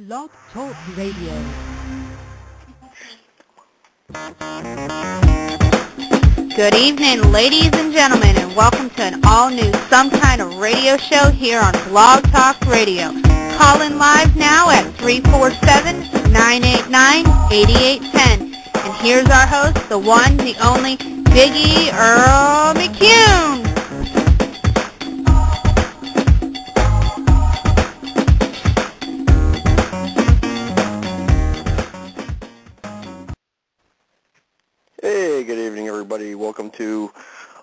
Blog Talk Radio. Good evening, ladies and gentlemen, and welcome to an all-new Some Kind of Radio show here on Blog Talk Radio. Call in live now at 347-989-8810. And here's our host, the one, the only, Biggie Earl McCune. Hey, good evening, everybody. Welcome to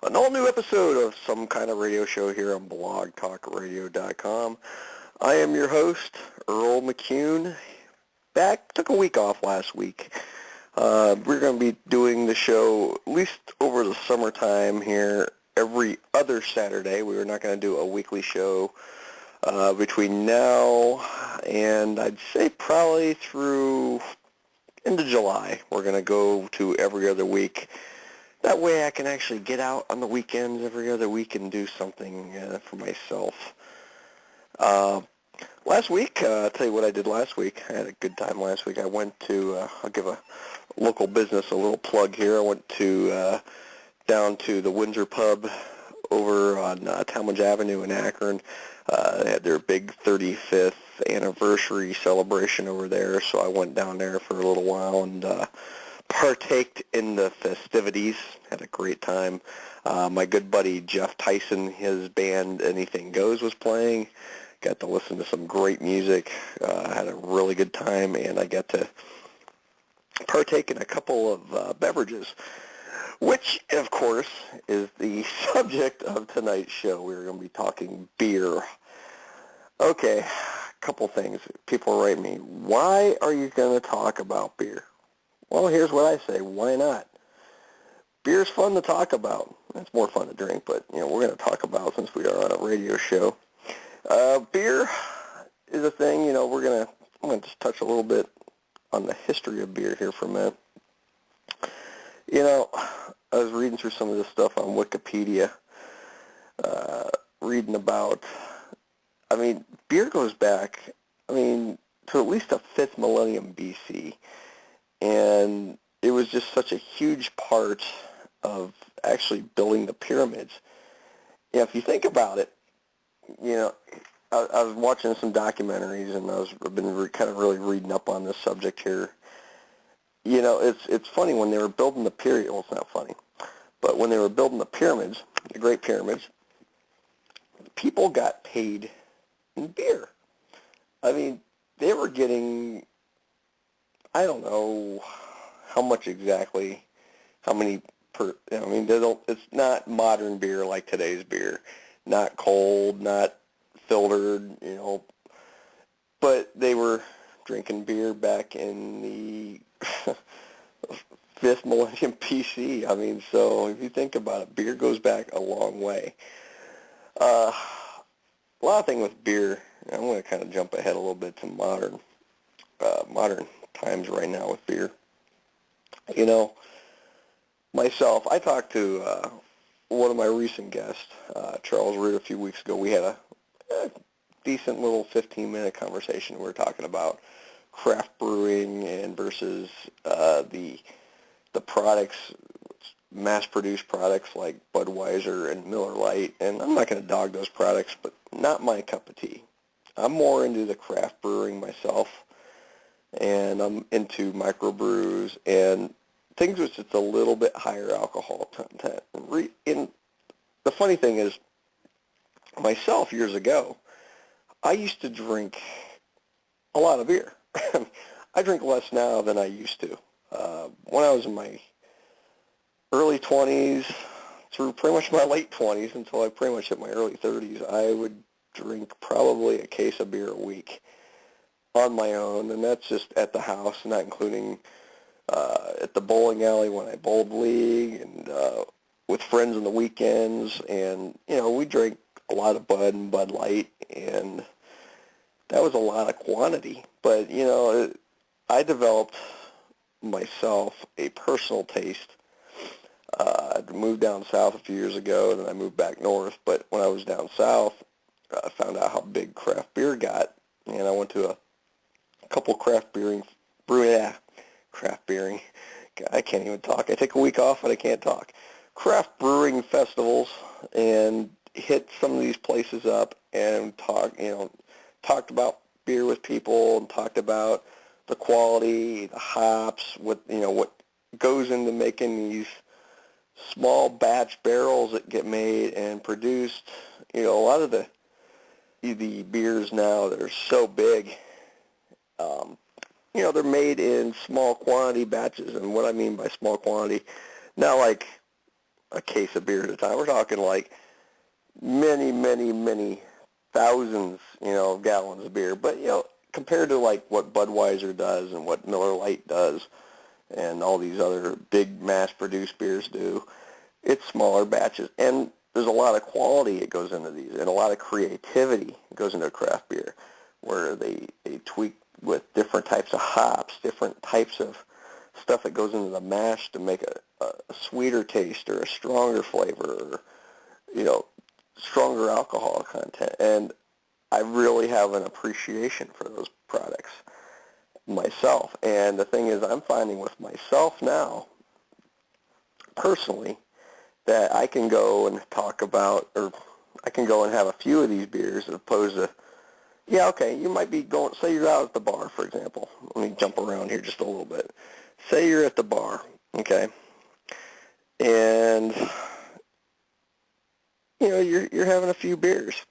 an all-new episode of Some Kind of Radio show here on blogtalkradio.com. I am your host, Earl McCune. Took a week off last week. We're going to be doing the show at least over the summertime here every other Saturday. We were not going to do a weekly show between now and I'd say probably through into July. We're going to go to every other week. That way I can actually get out on the weekends every other week and do something for myself. Last week, I'll tell you what I did last week. I had a good time last week. I went to, I'll give a local business a little plug here. I went to down to the Windsor Pub over on Talmadge Avenue in Akron. They had their big 35th anniversary celebration over there, so I went down there for a little while and partaked in the festivities. Had a great time. My good buddy Jeff Tyson, his band Anything Goes was playing. Got to listen to some great music. Had a really good time, and I got to partake in a couple of beverages, which, of course, is the subject of tonight's show. We're going to be talking beer. Okay, a couple things. People write me, why are you going to talk about beer? Well, here's what I say. Why not? Beer's fun to talk about. It's more fun to drink, but we're going to talk about since we are on a radio show. Beer is a thing. I'm going to just touch a little bit on the history of beer here for a minute. I was reading through some of this stuff on Wikipedia, reading about, beer goes back, to at least the 5th millennium BC, and it was just such a huge part of actually building the pyramids. If you think about it, I was watching some documentaries, and I've been kind of really reading up on this subject here. It's funny when they were building the pyramids. Well, it's not funny, but when they were building the pyramids, the Great Pyramids, people got paid in beer. They were getting, I don't know how much exactly, how many per. It's not modern beer like today's beer, not cold, not filtered, but they were drinking beer back in the 5th millennium BC. So if you think about it, beer goes back a long way. A lot of things with beer. I'm going to kind of jump ahead a little bit to modern times right now with beer. Myself, I talked to one of my recent guests, Charles Root, a few weeks ago. We had a decent little 15-minute conversation. We were talking about craft brewing and versus the products, mass-produced products like Budweiser and Miller Lite. And I'm not going to dog those products, but not my cup of tea. I'm more into the craft brewing myself, and I'm into microbrews and things with just a little bit higher alcohol content. And the funny thing is, myself years ago, I used to drink a lot of beer. I drink less now than I used to. When I was in my early 20s through pretty much my late 20s until I pretty much hit my early 30s, I would drink probably a case of beer a week on my own, and that's just at the house, not including at the bowling alley when I bowled league and with friends on the weekends. And, we drank a lot of Bud and Bud Light, and that was a lot of quantity. But, I developed myself a personal taste. I moved down south a few years ago, and then I moved back north. But when I was down south, I found out how big craft beer got, and I went to a couple craft beering. God, I can't even talk. I take a week off and I can't talk. Craft brewing festivals and hit some of these places up and talked about beer with people and talked about the quality, the hops, what goes into making these small batch barrels that get made and produced. A lot of the beers now that are so big, they're made in small quantity batches. And what I mean by small quantity, not like a case of beer at a time. We're talking like many, many, many thousands, of gallons of beer. But, compared to like what Budweiser does and what Miller Lite does and all these other big mass-produced beers do, it's smaller batches. And there's a lot of quality that goes into these and a lot of creativity goes into a craft beer where they tweak with different types of hops, different types of stuff that goes into the mash to make a sweeter taste or a stronger flavor or, stronger alcohol content. And I really have an appreciation for those products myself. And the thing is, I'm finding with myself now, personally, that I can go and talk about, or I can go and have a few of these beers as opposed to, you might be going, say you're out at the bar, for example. Let me jump around here just a little bit. Say you're at the bar, okay, and, you're having a few beers.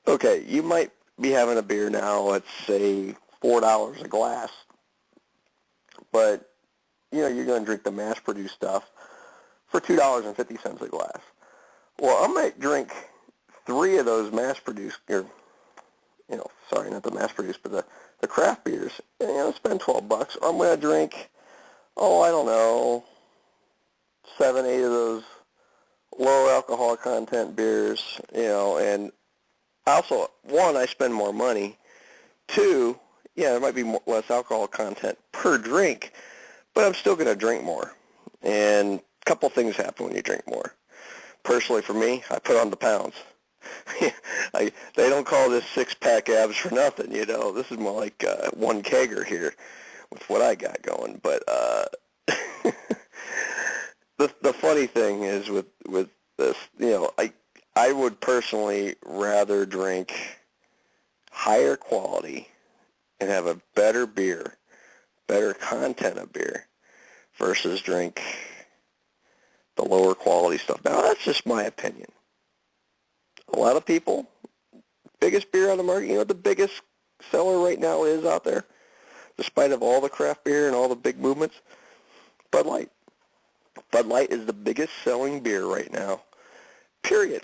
Okay, you might be having a beer now, let's say $4 a glass, but, you're going to drink the mass-produced stuff for $2.50 a glass. Well, I might drink 3 of those mass-produced, or, sorry, not the mass-produced, but the craft beers, and, spend $12. Or I'm going to drink, I don't know, 7, 8 of those low alcohol content beers, and also, 1, I spend more money. 2, there might be less alcohol content per drink, but I'm still going to drink more. And a couple things happen when you drink more. Personally, for me, I put on the pounds. They don't call this six-pack abs for nothing, This is more like one kegger here with what I got going. But the funny thing is with this, I would personally rather drink higher quality and have a better beer, better content of beer, versus drink the lower quality stuff. Now, that's just my opinion. A lot of people, biggest beer on the market, what the biggest seller right now is out there, despite of all the craft beer and all the big movements? Bud Light. Bud Light is the biggest selling beer right now, period.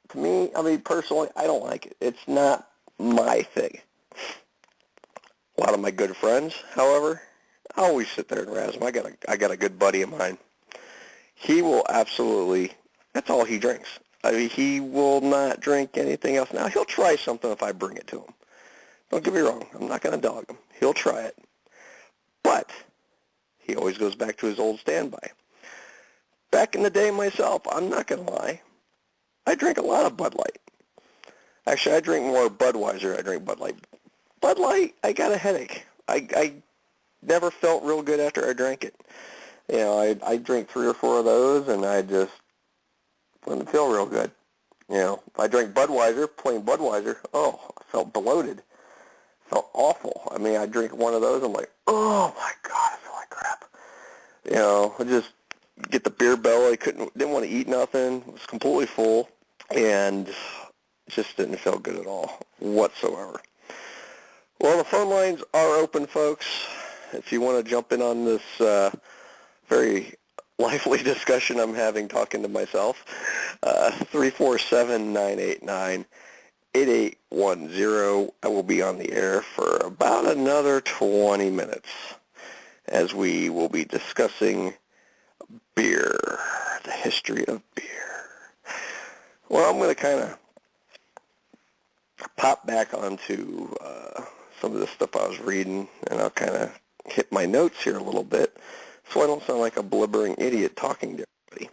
To me, personally, I don't like it. It's not my thing. A lot of my good friends, however, I always sit there and razz them. I got a good buddy of mine. He will absolutely, that's all he drinks. He will not drink anything else. Now, he'll try something if I bring it to him. Don't get me wrong. I'm not going to dog him. He'll try it. But he always goes back to his old standby. Back in the day myself, I'm not going to lie, I drink a lot of Bud Light. Actually, I drink more Budweiser than I drink Bud Light. Bud Light, I got a headache. I never felt real good after I drank it. I drink 3 or 4 of those, and I just wouldn't feel real good. If I drank Budweiser, plain Budweiser, I felt bloated. Felt awful. I drink one of those, I'm like, oh my God, I feel like crap. I just get the beer belly, didn't want to eat nothing, was completely full, and just didn't feel good at all whatsoever. Well, the phone lines are open, folks. If you want to jump in on this very lively discussion I'm having talking to myself, 347-989-8810. I will be on the air for about another 20 minutes as we will be discussing beer, the history of beer. Well, I'm going to kind of pop back onto some of the stuff I was reading, and I'll kind of hit my notes here a little bit so I don't sound like a blubbering idiot talking to everybody.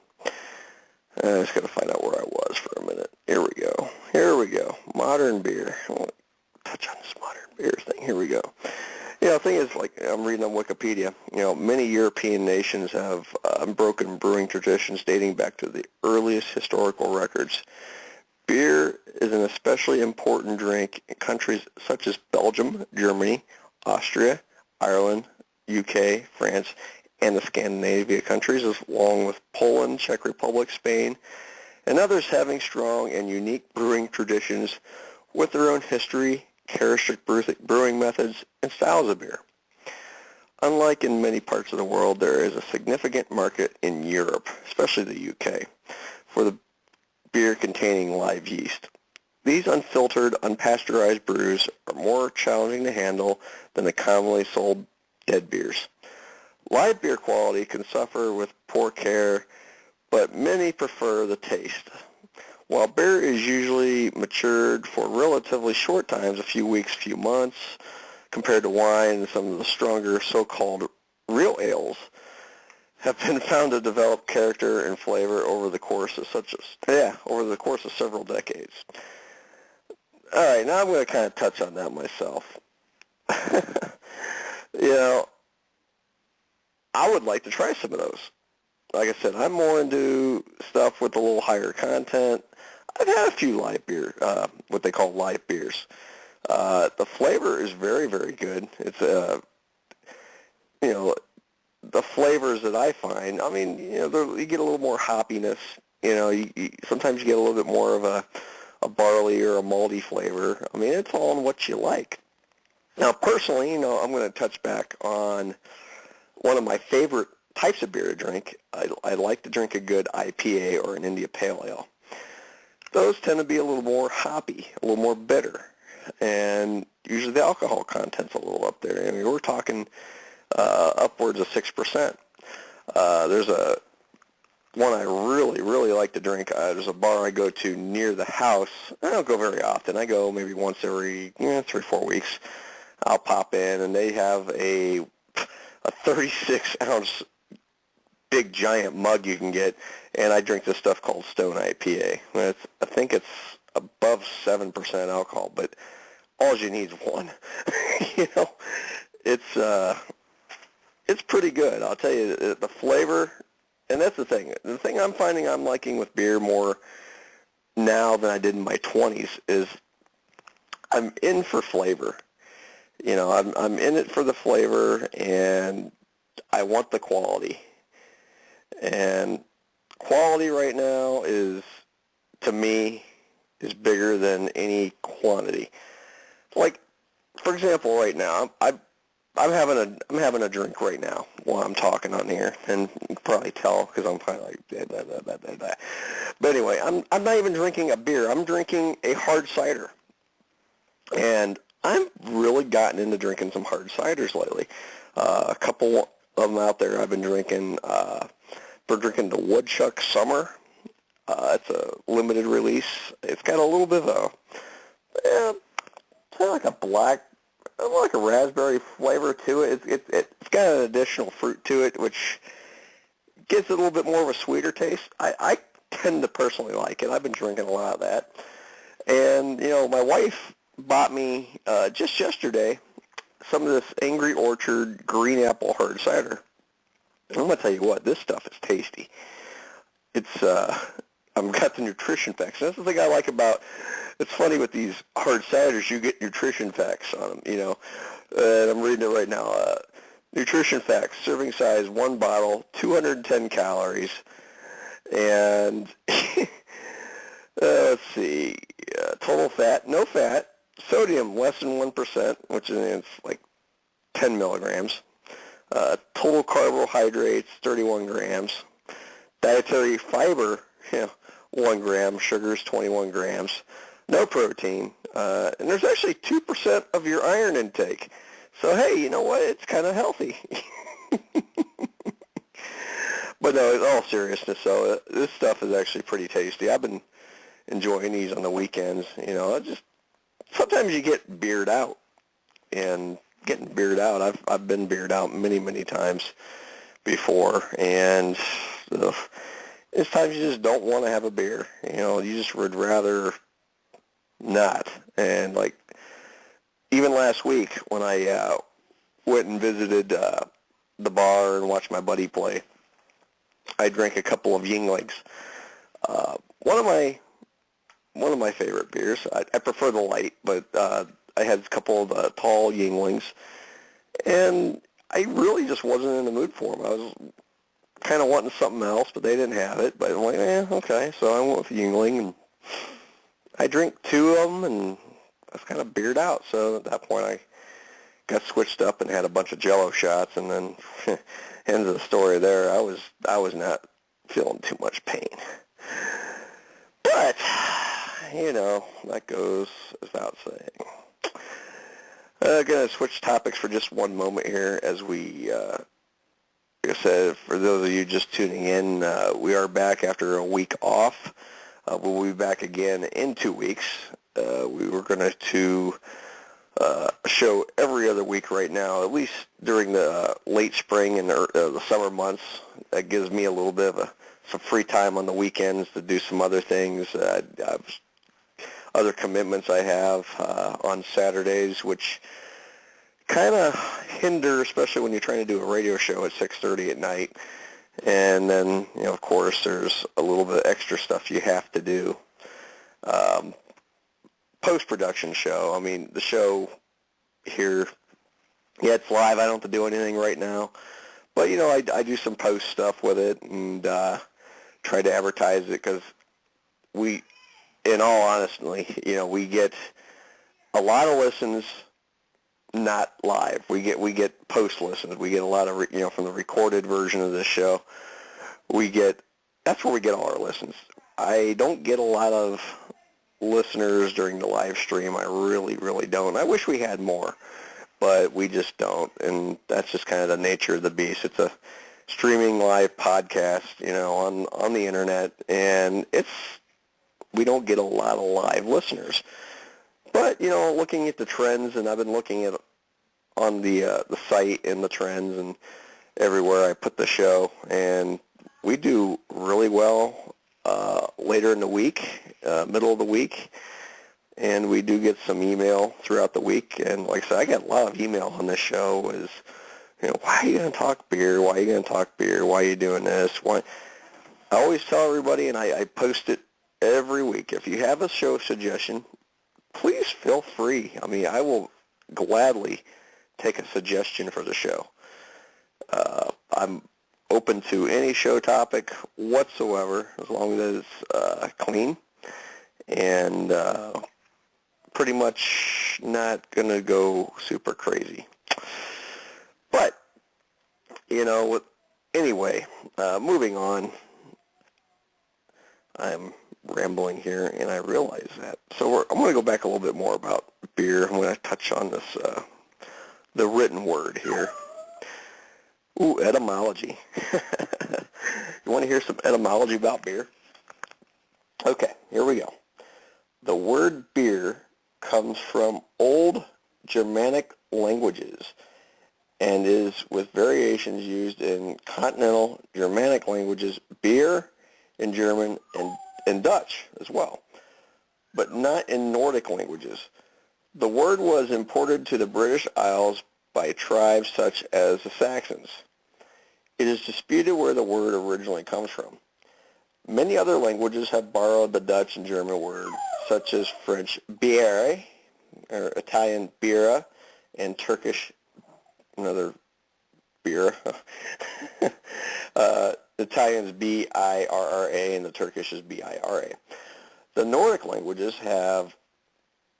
I just got to find out where I was for a minute. Here we go. Modern beer. touch on this modern beers thing. Here we go. The thing is, like, I'm reading on Wikipedia, many European nations have unbroken brewing traditions dating back to the earliest historical records. Beer is an especially important drink in countries such as Belgium, Germany, Austria, Ireland, UK, France, and the Scandinavia countries, along with Poland, Czech Republic, Spain, and others having strong and unique brewing traditions with their own history, characteristic brewing methods, and styles of beer. Unlike in many parts of the world, there is a significant market in Europe, especially the UK, for the beer containing live yeast. These unfiltered, unpasteurized brews are more challenging to handle than the commonly sold dead beers. Live beer quality can suffer with poor care, but many prefer the taste. While beer is usually matured for relatively short times, a few weeks, few months, compared to wine and some of the stronger so-called real ales, have been found to develop character and flavor over the course of several decades. All right, now I'm going to kind of touch on that myself. I would like to try some of those. Like I said, I'm more into stuff with a little higher content. I've had a few light beer, what they call light beers. The flavor is very, very good. It's, the flavors that I find, you get a little more hoppiness. Sometimes you get a little bit more of a barley or a malty flavor. It's all in what you like. Now, personally, I'm going to touch back on one of my favorite types of beer to drink. I like to drink a good IPA or an India Pale Ale. Those tend to be a little more hoppy, a little more bitter, and usually the alcohol content's a little up there. We're talking upwards of 6%. There's one I really, really like to drink. There's a bar I go to near the house. I don't go very often. I go maybe once every 3-4 weeks. I'll pop in, and they have a 36-ounce big giant mug you can get, and I drink this stuff called Stone IPA. I think it's above 7% alcohol, but all you need is one. It's pretty good. I'll tell you, the flavor, and that's the thing. The thing I'm finding I'm liking with beer more now than I did in my 20s is I'm in for flavor. I'm in it for the flavor, and I want the quality. And quality right now is, to me, is bigger than any quantity. Like, for example, right now, I'm having a drink right now while I'm talking on here, and you can probably tell because I'm kind of like blah, blah, blah, blah, blah. But anyway, I'm not even drinking a beer. I'm drinking a hard cider, and I've really gotten into drinking some hard ciders lately. A couple of them out there I've been drinking. We're drinking the Woodchuck Summer. It's a limited release. It's got a little bit of kind of like a black, like a raspberry flavor to it. It's got an additional fruit to it, which gives it a little bit more of a sweeter taste. I tend to personally like it. I've been drinking a lot of that. And, my wife bought me just yesterday some of this Angry Orchard green apple hard cider. And I'm going to tell you what, this stuff is tasty. It's, I've got the nutrition facts. And that's the thing I like about, it's funny with these hard ciders, you get nutrition facts on them, and I'm reading it right now. Nutrition facts, serving size, 1 bottle, 210 calories, and let's see, total fat, no fat, sodium, less than 1%, which is it's like 10 milligrams. Total carbohydrates, 31 grams. Dietary fiber, 1 gram. Sugars, 21 grams. No protein. And there's actually 2% of your iron intake. So, hey, you know what? It's kind of healthy. But no, in all seriousness, so this stuff is actually pretty tasty. I've been enjoying these on the weekends. Sometimes you get beered out, and getting beered out, I've been beered out many, many times before, and it's times you just don't want to have a beer. You just would rather not. And like even last week when I went and visited the bar and watched my buddy play, I drank a couple of Yinglings. One of my favorite beers. I prefer the light, but I had a couple of tall Yinglings, and I really just wasn't in the mood for them. I was kind of wanting something else, but they didn't have it. But I'm like, okay. So I went with Yingling, and I drank two of them, and I was kind of beered out. So at that point, I got switched up and had a bunch of Jello shots, and then end of the story there. I was not feeling too much pain, but that goes without saying. Going to switch topics for just one moment here as we, like I said, for those of you just tuning in, we are back after a week off. We'll be back again in 2 weeks. We were going to show every other week right now, at least during the late spring and the summer months. That gives me a little bit of some free time on the weekends to do some other things. Other commitments I have on Saturdays, which kind of hinder, especially when you're trying to do a radio show at 6:30 at night. And then, of course, there's a little bit of extra stuff you have to do. Post-production show. I mean, the show here, it's live. I don't have to do anything right now. But, I do some post stuff with it and try to advertise it because in all honesty, we get a lot of listens not live. We get post listens. We get a lot of, from the recorded version of this show. That's where we get all our listens. I don't get a lot of listeners during the live stream. I really, really don't. I wish we had more, but we just don't. And that's just kind of the nature of the beast. It's a streaming live podcast, on the internet, and we don't get a lot of live listeners. But, looking at the trends, and I've been looking at on the site and the trends and everywhere I put the show, and we do really well later in the week, middle of the week, and we do get some email throughout the week. And like I said, I get a lot of email on this show is, why are you going to talk beer? Why are you going to talk beer? Why are you doing this? Why? I always tell everybody, and I post it every week, if you have a show suggestion, please feel free. I mean, I will gladly take a suggestion for the show. I'm open to any show topic whatsoever, as long as it's clean and pretty much not going to go super crazy. But, anyway, moving on. I'm rambling here, and I realize that. So I'm going to go back a little bit more about beer. I'm going to touch on this, the written word here. Ooh, etymology. You want to hear some etymology about beer? Okay, here we go. The word beer comes from Old Germanic languages and is, with variations used in continental Germanic languages, beer in German and Dutch as well, but not in Nordic languages. The word was imported to the British Isles by tribes such as the Saxons. It is disputed where the word originally comes from. Many other languages have borrowed the Dutch and German word, such as French bière, or Italian birra, and Turkish, another beer. Italian's B-I-R-R-A, and the Turkish is B-I-R-A. The Nordic languages have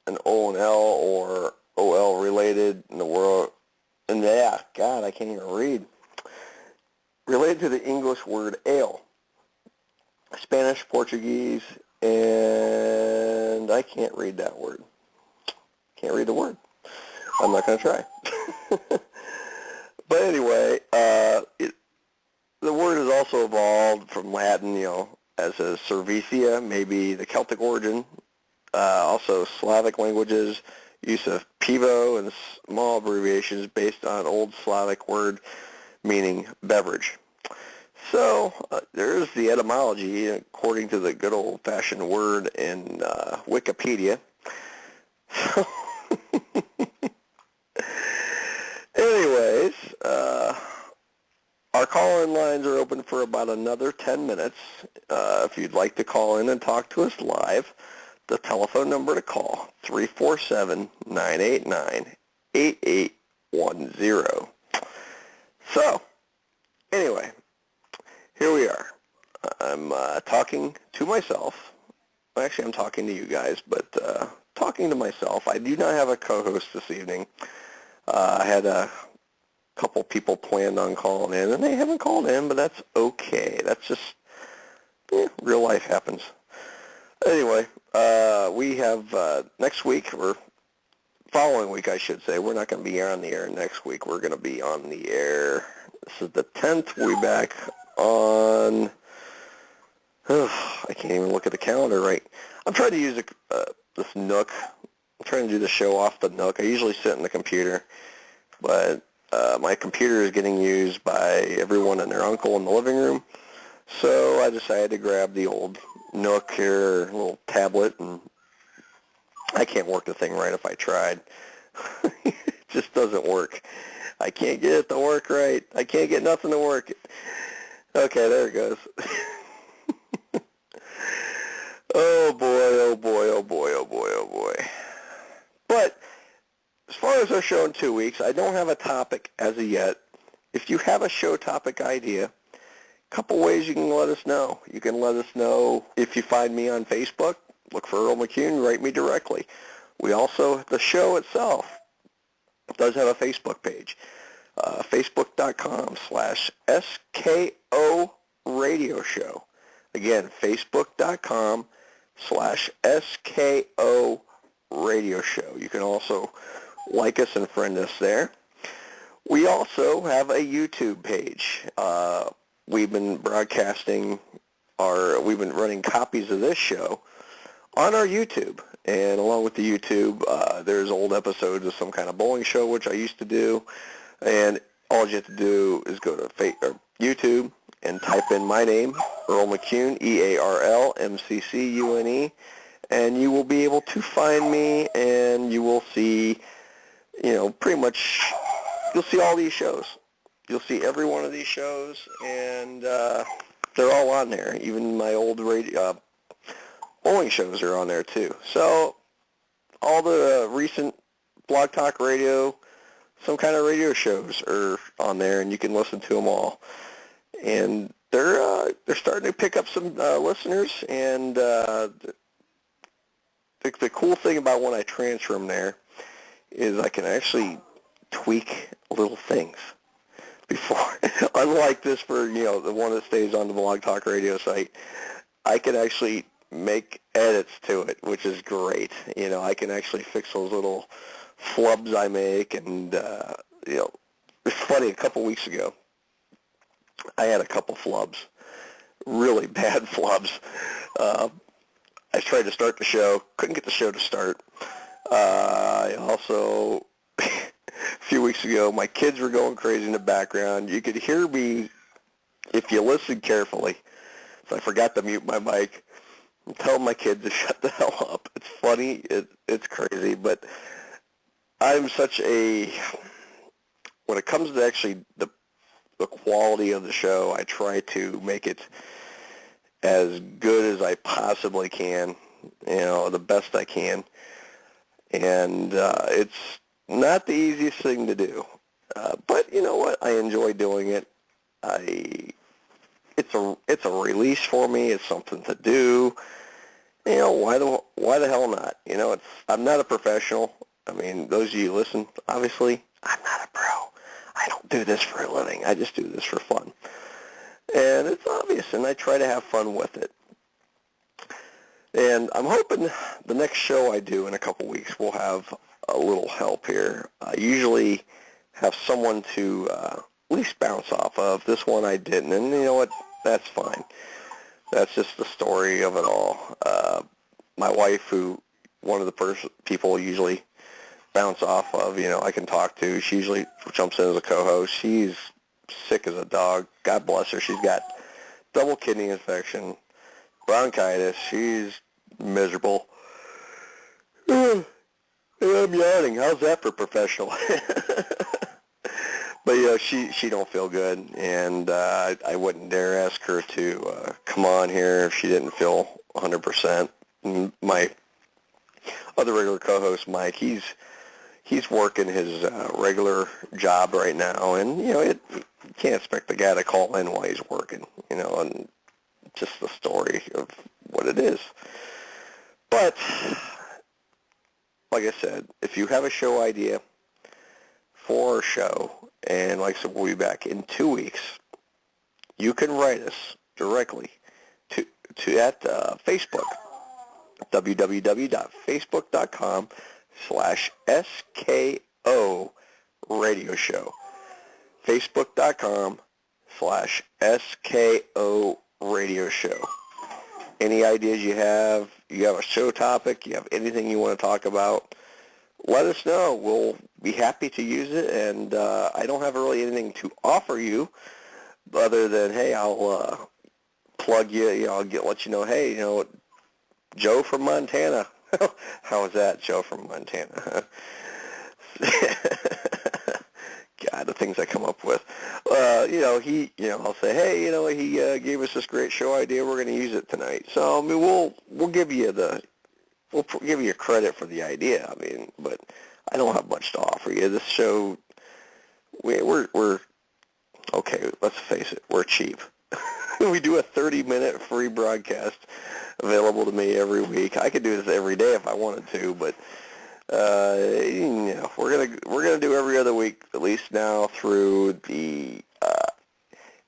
an O and L or O-L related in the world, and God, I can't even read. Related to the English word ale, Spanish, Portuguese, and I can't read that word. Can't read the word. I'm not going to try. But anyway, the word has also evolved from Latin, as a cervicia, maybe the Celtic origin. Also Slavic languages, use of pivo and small abbreviations based on Old Slavic word meaning beverage. So there's the etymology according to the good old-fashioned word in Wikipedia. So call-in lines are open for about another 10 minutes. If you'd like to call in and talk to us live, the telephone number to call, 347-989-8810. So, anyway, here we are. I'm talking to myself. Actually, I'm talking to you guys, but talking to myself. I do not have a co-host this evening. I had a couple people planned on calling in, and they haven't called in, but that's okay. That's just, real life happens. Anyway, we have next week, or following week, I should say. We're not going to be on the air next week. We're going to be on the air. This is the 10th. We'll be back on, I can't even look at the calendar right. I'm trying to use this Nook. I'm trying to do the show off the Nook. I usually sit in the computer, but my computer is getting used by everyone and their uncle in the living room, so I decided to grab the old Nook here, little tablet, and I can't work the thing right if I tried. It just doesn't work. I can't get it to work right. I can't get nothing to work. Okay, there it goes. Oh boy, oh boy, oh boy, oh boy, oh boy. But as far as our show in 2 weeks, I don't have a topic as of yet. If you have a show topic idea, a couple ways you can let us know. You can let us know if you find me on Facebook. Look for Earl McCune, write me directly. We also, the show itself does have a Facebook page. Facebook.com/SKO Radio Show. Again, Facebook.com/SKO Radio Show. You can also like us and friend us there. We also have a YouTube page. We've been broadcasting we've been running copies of this show on our YouTube. And along with the YouTube, there's old episodes of some kind of bowling show, which I used to do. And all you have to do is go to YouTube and type in my name, Earl McCune, EarlMccune, and you will be able to find me, and you will see, pretty much, you'll see all these shows. You'll see every one of these shows, and they're all on there. Even my old bowling shows are on there, too. So all the recent Blog Talk Radio, some kind of radio shows are on there, and you can listen to them all. And they're starting to pick up some listeners, and the cool thing about when I transfer them there is I can actually tweak little things before. Unlike this for, the one that stays on the Blog Talk Radio site, I can actually make edits to it, which is great. I can actually fix those little flubs I make, and, it's funny, a couple weeks ago, I had a couple flubs, really bad flubs. I tried to start the show, couldn't get the show to start. I also, a few weeks ago, my kids were going crazy in the background. You could hear me if you listen carefully. So I forgot to mute my mic and tell my kids to shut the hell up. It's funny, it's crazy, but I'm such a, when it comes to actually the quality of the show, I try to make it as good as I possibly can, the best I can. And it's not the easiest thing to do. But you know what? I enjoy doing it. It's a release for me. It's something to do. Why the hell not? I'm not a professional. I mean, those of you who listen, obviously, I'm not a pro. I don't do this for a living. I just do this for fun. And it's obvious, and I try to have fun with it. And I'm hoping the next show I do in a couple weeks will have a little help here. I usually have someone to at least bounce off of. This one I didn't, and you know what? That's fine. That's just the story of it all. My wife, one of the people usually bounce off of, I can talk to. She usually jumps in as a co-host. She's sick as a dog. God bless her. She's got double kidney infection, bronchitis. She's miserable. And I'm yawning. How's that for professional? But she don't feel good, and I wouldn't dare ask her to come on here if she didn't feel 100%. My other regular co-host, Mike, he's working his regular job right now, and you can't expect the guy to call in while he's working, and just the story of what it is. But like I said, if you have a show idea for our show, and like I said, we'll be back in 2 weeks, you can write us directly to at Facebook, www.facebook.com/SKO radio show, facebook.com/SKO radio show. Any ideas you have a show topic, you have anything you want to talk about, let us know. We'll be happy to use it, and I don't have really anything to offer you other than, hey, I'll plug you, I'll let you know, hey, Joe from Montana. How is that, Joe from Montana? God, the things I come up with. I'll say, hey, he gave us this great show idea. We're going to use it tonight. So, I mean, we'll give you credit for the idea. I mean, but I don't have much to offer you. This show, we're okay. Let's face it, we're cheap. We do a 30-minute free broadcast available to me every week. I could do this every day if I wanted to, but we're gonna do every other week, at least now through the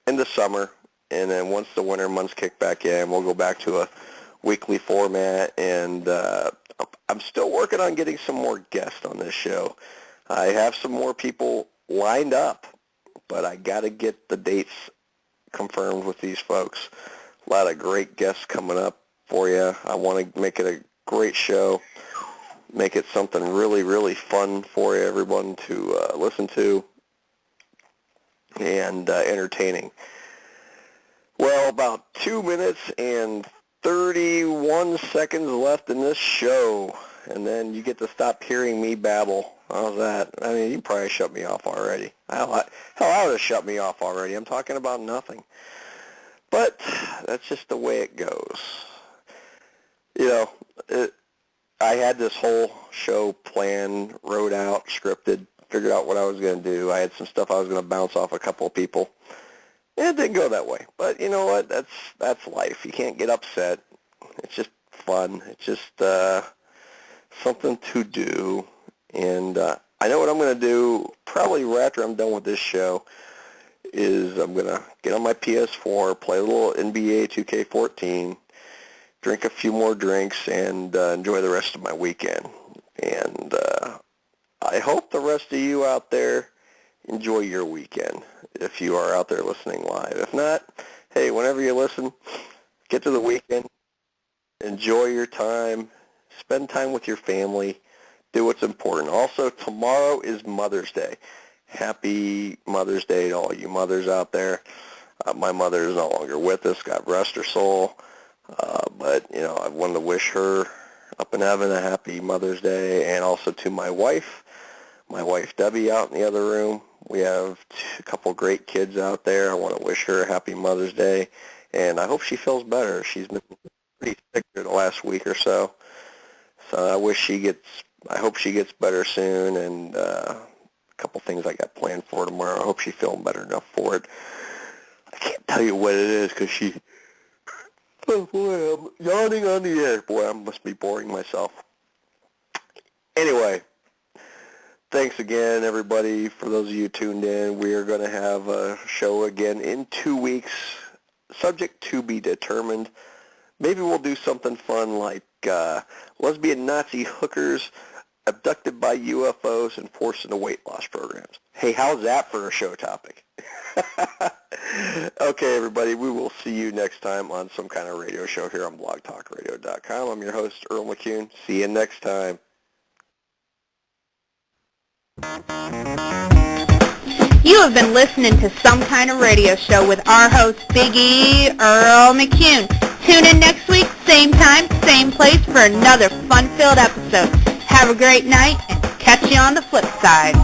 end of summer, and then once the winter months kick back in, we'll go back to a weekly format. And I'm still working on getting some more guests on this show. I have some more people lined up, but I got to get the dates confirmed with these folks. A lot of great guests coming up for you. I want to make it a great show, make it something really, really fun for everyone to listen to, and entertaining. Well, about 2 minutes and 31 seconds left in this show, and then you get to stop hearing me babble. How's that? I mean, you probably shut me off already. Hell, I would have shut me off already. I'm talking about nothing. But that's just the way it goes. I had this whole show planned, wrote out, scripted, figured out what I was going to do. I had some stuff I was going to bounce off a couple of people. And it didn't go that way. But you know what? That's life. You can't get upset. It's just fun. It's just something to do. And I know what I'm going to do probably right after I'm done with this show is I'm going to get on my PS4, play a little NBA 2K14, drink a few more drinks, and enjoy the rest of my weekend. And I hope the rest of you out there enjoy your weekend if you are out there listening live. If not, hey, whenever you listen, get to the weekend, enjoy your time, spend time with your family, do what's important. Also, tomorrow is Mother's Day. Happy Mother's Day to all you mothers out there. My mother is no longer with us. God rest her soul. But, I wanted to wish her up in heaven a happy Mother's Day, and also to my wife Debbie out in the other room. We have a couple great kids out there. I want to wish her a happy Mother's Day, and I hope she feels better. She's been pretty sick for the last week or so. So I hope she gets better soon, and a couple things I got planned for tomorrow. I hope she's feeling better enough for it. I can't tell you what it is because oh boy, I'm yawning on the air. Boy, I must be boring myself. Anyway, thanks again, everybody. For those of you tuned in, we are going to have a show again in 2 weeks, subject to be determined. Maybe we'll do something fun like lesbian Nazi hookers abducted by UFOs and forced into weight loss programs. Hey, how's that for a show topic? Okay, everybody, we will see you next time on some kind of radio show here on blogtalkradio.com. I'm your host, Earl McCune. See you next time. You have been listening to Some Kind of Radio Show with our host, Big E, Earl McCune. Tune in next week, same time, same place for another fun-filled episode. Have a great night, and catch you on the flip side.